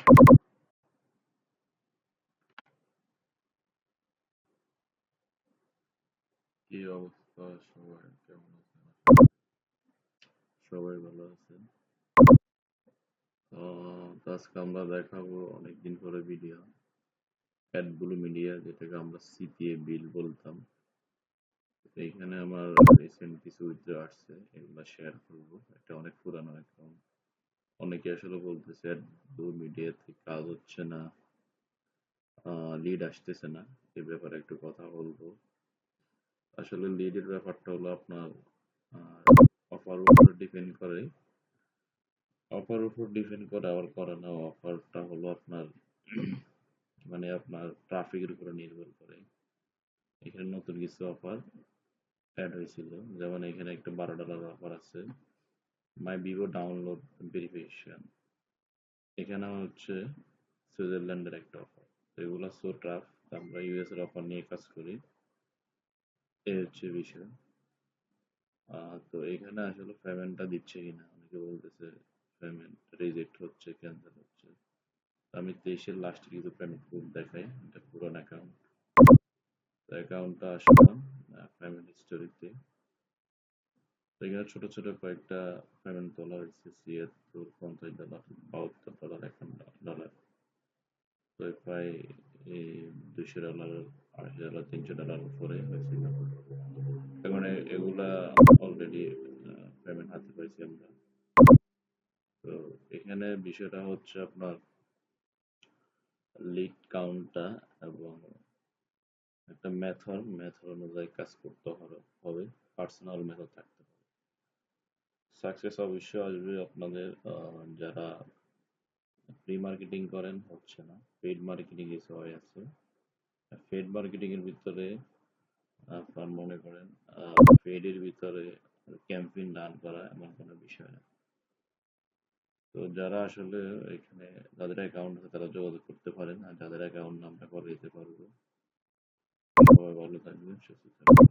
কি অবস্থা সবার? কেমন আছেন? সবাই ভালো আছেন? তো আজকে আমরা দেখাবো অনেকদিন পরে ভিডিও অ্যাডব্লু মিডিয়া, যেটাকে আমরা সিপিএ বিল বলতাম। এইখানে আমার রিসেন্ট কিছু উইথড্র আসছে, এগুলো শেয়ার করবো। এটা অনেক পুরানো অ্যাকাউন্ট। অনেকে আসলে বলতেছে অ্যাডব্লু মিডিয়াতে কাজ হচ্ছে না, লিড আসতেছে না। এ ব্যাপারে একটু কথা বলবো। আসলে লিডের ব্যাপারটা হলো আপনার অফার উপরে ডিপেন্ড করে। আবার করে না। অফারটা হলো আপনার মানে আপনার ট্রাফিকের উপরে নির্ভর করে। এখানে নতুন কিছু অফার অ্যাড হয়েছিল, যেমন এখানে একটা $12 অফার আছে, মাই ভিভো ডাউনলোড ভেরিফিকেশন। এখানে হচ্ছে সুইজারল্যান্ডের একটা অফার। এগুলা সো টাফ, আমরা ইউএস এর অফার নিয়ে কাজ করি। এই হচ্ছে বিষয়। তো এখানে আসলে পেমেন্টটা দিচ্ছে কিনা, অনেকে বলতেছে পেমেন্ট রিজেক্ট হচ্ছে, ক্যান্সেল হচ্ছে। আমি 23-এর লাস্টে কিছু পেমেন্ট প্রুফ দেখাই। এটা পুরোনো অ্যাকাউন্ট। অ্যাকাউন্টটা আসলাম পেমেন্ট হিস্টোরিতে। এখানে ছোট ছোট কয়েকটা পেমেন্ট তোলা হয়েছে, $76, $50, $72, $51। তো প্রায় এই $200, $80, $300 উপরে হয়েছিল। এখন এগুলা অলরেডি পেমেন্ট হাতে পাইছি আমরা। তো এখানে বিষয়টা হচ্ছে আপনার লিড কাউন্টটা এবং একটা মেথড অনুযায়ী কাজ করতে হবে। পার্সোনাল মেথড থাকতে হবে। সাকসেস অবশ্যই আসবে আপনাদের। যারা প্রি মার্কেটিং করেন হচ্ছে না, পেইড মার্কেটিং এ সবাই আছে। পেইড মার্কেটিং এর ভিতরে আপনার মনে করেন পেইড এর ভিতরে ক্যাম্পেইন রান করা এমন কোনো বিষয় না। তো যারা আসলে এখানে যাদের অ্যাকাউন্ট আছে তারা যোগাযোগ করতে পারেন, আর যাদের অ্যাকাউন্ট আমরা করে দিতে পারবো। সবাই ভালো থাকবেন, সুস্থ থাকবেন।